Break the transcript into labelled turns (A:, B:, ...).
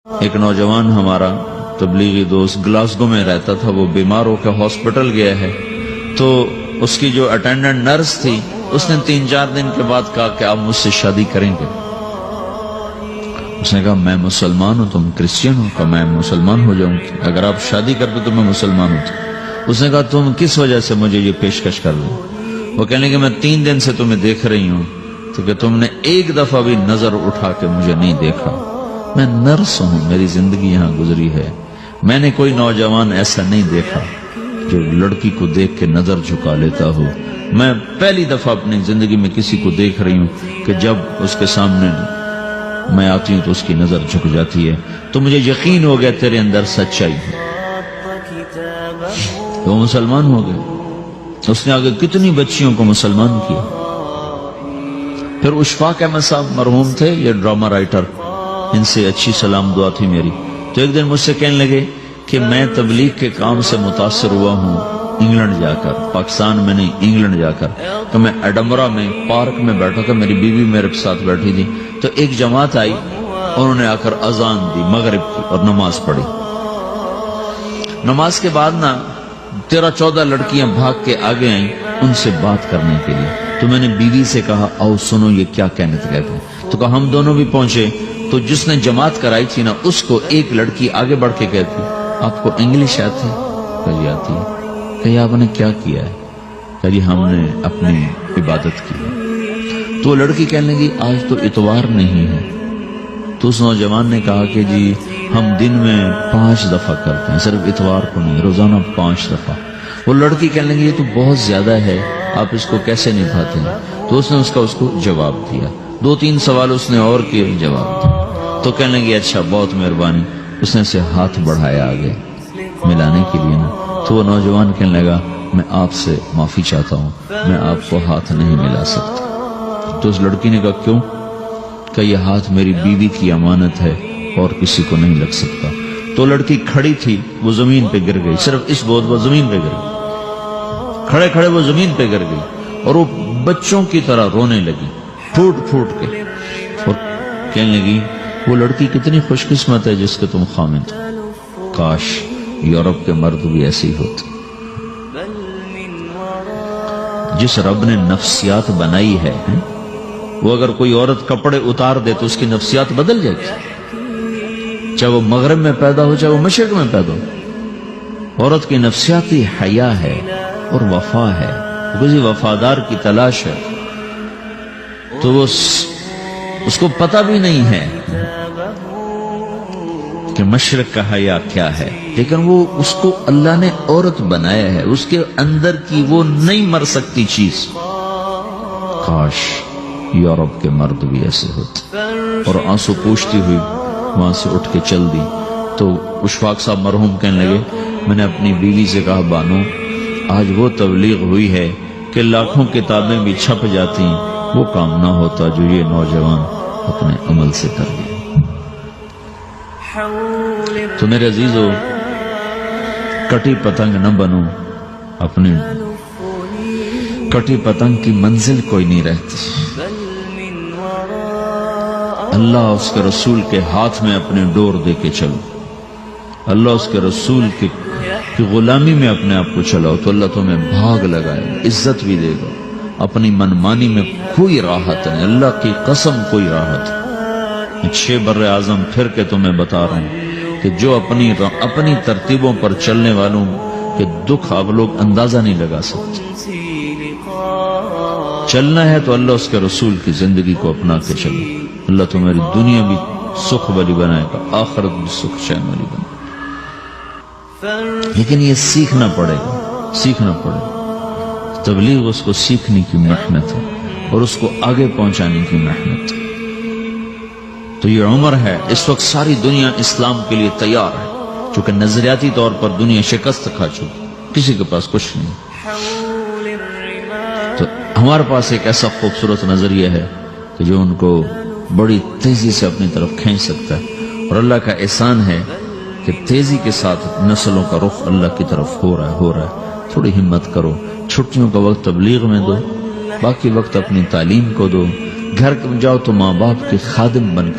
A: ایک نوجوان ہمارا تبلیغی دوست گلاسگو میں رہتا تھا، وہ بیمار ہو کے ہاسپٹل گیا ہے، تو اس کی جو اٹینڈنٹ نرس تھی اس نے 3-4 دن کے بعد کہا کہ آپ مجھ سے شادی کریں گے؟ اس نے کہا میں مسلمان ہوں، تم کرسچن ہو؟ کہا میں مسلمان ہو جاؤں گی اگر آپ شادی کر دو تو میں مسلمان ہوں۔ اس نے کہا تم کس وجہ سے مجھے یہ پیشکش کر دو؟ وہ کہنے کہ میں 3 دن سے تمہیں دیکھ رہی ہوں تو کہ تم نے ایک دفعہ بھی نظر اٹھا کے مجھے نہیں دیکھا، میں نرس ہوں، میری زندگی یہاں گزری ہے، میں نے کوئی نوجوان ایسا نہیں دیکھا جو لڑکی کو دیکھ کے نظر جھکا لیتا ہو، میں پہلی دفعہ اپنی زندگی میں کسی کو دیکھ رہی ہوں کہ جب اس کے سامنے میں آتی ہوں تو اس کی نظر جھک جاتی ہے، تو مجھے یقین ہو گیا تیرے اندر سچائی ہے۔ تو وہ مسلمان ہو گئے، اس نے آگے کتنی بچیوں کو مسلمان کیا۔ پھر اشفاق احمد صاحب مرحوم تھے، یہ ڈرامہ رائٹر، ان سے اچھی سلام دعا تھی میری، تو ایک دن مجھ سے کہنے لگے کہ میں تبلیغ کے کام سے متاثر ہوا ہوں انگلینڈ جا کر، پاکستان میں نہیں انگلینڈ جا کر، تو میں ایڈنبرا میں پارک میں بیٹھا تھا، میری بیوی میرے ساتھ بیٹھی تھی، تو ایک جماعت آئی، انہوں نے آ کر اذان دی مغرب کی اور نماز پڑھی۔ نماز کے بعد 13-14 لڑکیاں بھاگ کے آگے آئیں ان سے بات کرنے کے لیے، تو میں نے بیوی سے کہا آؤ سنو یہ کیا کہنے کہتے ہیں، تو کہا ہم دونوں بھی پہنچے، تو جس نے جماعت کرائی تھی اس کو ایک لڑکی آگے بڑھ کے کہتی آپ کو انگلش آتی ہے؟ کہی آتی ہے۔ کہی آپ نے کیا کیا ہے؟ کہی ہم نے اپنی عبادت کی۔ تو لڑکی کہنے لگی آج تو اتوار نہیں ہے، تو اس نوجوان نے کہا کہ جی ہم دن میں 5 دفعہ کرتے ہیں، صرف اتوار کو نہیں، روزانہ 5 دفعہ۔ وہ لڑکی کہنے لگی یہ تو بہت زیادہ ہے، آپ اس کو کیسے نبھاتے ہیں؟ تو اس نے اس کو جواب دیا، 2-3 سوال اس نے اور کیے، جواب دیا، تو کہنے لگی اچھا بہت مہربانی، اس نے سے ہاتھ بڑھایا آگے ملانے کے لیے تو وہ نوجوان کہنے لگا میں آپ سے معافی چاہتا ہوں، میں آپ کو ہاتھ نہیں ملا سکتا۔ تو اس لڑکی نے کہا کیوں؟ کہ یہ ہاتھ میری بیوی کی امانت ہے اور کسی کو نہیں لگ سکتا۔ تو لڑکی کھڑی تھی، وہ زمین پہ گر گئی، صرف اس بہت وہ زمین پہ گر گئی، کھڑے کھڑے وہ زمین پہ گر گئی اور وہ بچوں کی طرح رونے لگی پھوٹ پھوٹ کے، اور کہنے لگی وہ لڑکی کتنی خوش قسمت ہے جس کے تم خامد ہو، کاش یورپ کے مرد بھی ایسے ہی ہوتے۔ جس رب نے نفسیات بنائی ہے وہ اگر کوئی عورت کپڑے اتار دے تو اس کی نفسیات بدل جائے گی، چاہے وہ مغرب میں پیدا ہو چاہے وہ مشرق میں پیدا ہو۔ عورت کی نفسیاتی حیا ہے اور وفا ہے، کسی وفادار کی تلاش ہے، تو وہ اس کو پتہ بھی نہیں ہے کہ مشرق کا حیا کیا ہے، لیکن وہ اس کو اللہ نے عورت بنایا ہے، اس کے اندر کی وہ نہیں مر سکتی چیز۔ کاش یورپ کے مرد بھی ایسے ہوتے۔ اور آنسو پوچھتی ہوئی وہاں سے اٹھ کے چل دی۔ تو اشفاق صاحب مرحوم کہنے لگے میں نے اپنی بیوی سے کہا بانو آج وہ تبلیغ ہوئی ہے کہ لاکھوں کتابیں بھی چھپ جاتی، وہ کام نہ ہوتا جو یہ نوجوان اپنے عمل سے کر گئے۔ تو میرے عزیزو کٹی پتنگ نہ بنو، اپنی کٹی پتنگ کی منزل کوئی نہیں رہتی۔ اللہ اس کے رسول کے ہاتھ میں اپنے ڈور دے کے چلو، اللہ اس کے رسول کی غلامی میں اپنے آپ کو چلاؤ تو اللہ تمہیں بھاگ لگائے، عزت بھی دے گا۔ اپنی منمانی میں کوئی راحت نہیں، اللہ کی قسم کوئی راحت نہیں۔ 6 بر اعظم پھر کے تمہیں بتا رہا ہوں کہ جو اپنی ترتیبوں پر چلنے والوں کے دکھ آپ لوگ اندازہ نہیں لگا سکتے۔ چلنا ہے تو اللہ اس کے رسول کی زندگی کو اپنا کے چلو، اللہ تمہاری دنیا بھی سکھ والی بنائے گا، آخرت بھی سکھ چین والی بنائے گا۔ لیکن یہ سیکھنا پڑے گا، سیکھنا پڑے گا۔ تبلیغ اس کو سیکھنے کی محنت ہے اور اس کو آگے پہنچانے کی محنت ہے۔ تو یہ عمر ہے، اس وقت ساری دنیا اسلام کے لیے تیار ہے، چونکہ نظریاتی طور پر دنیا شکست کھا چکی، کسی کے پاس کچھ نہیں۔ تو ہمارے پاس ایک ایسا خوبصورت نظریہ ہے کہ جو ان کو بڑی تیزی سے اپنی طرف کھینچ سکتا ہے، اور اللہ کا احسان ہے کہ تیزی کے ساتھ نسلوں کا رخ اللہ کی طرف ہو رہا ہے۔ تھوڑی ہمت کرو، چھٹیوں کا وقت تبلیغ میں دو، باقی وقت اپنی تعلیم کو دو، گھر جاؤ تو ماں باپ کے خادم بن کر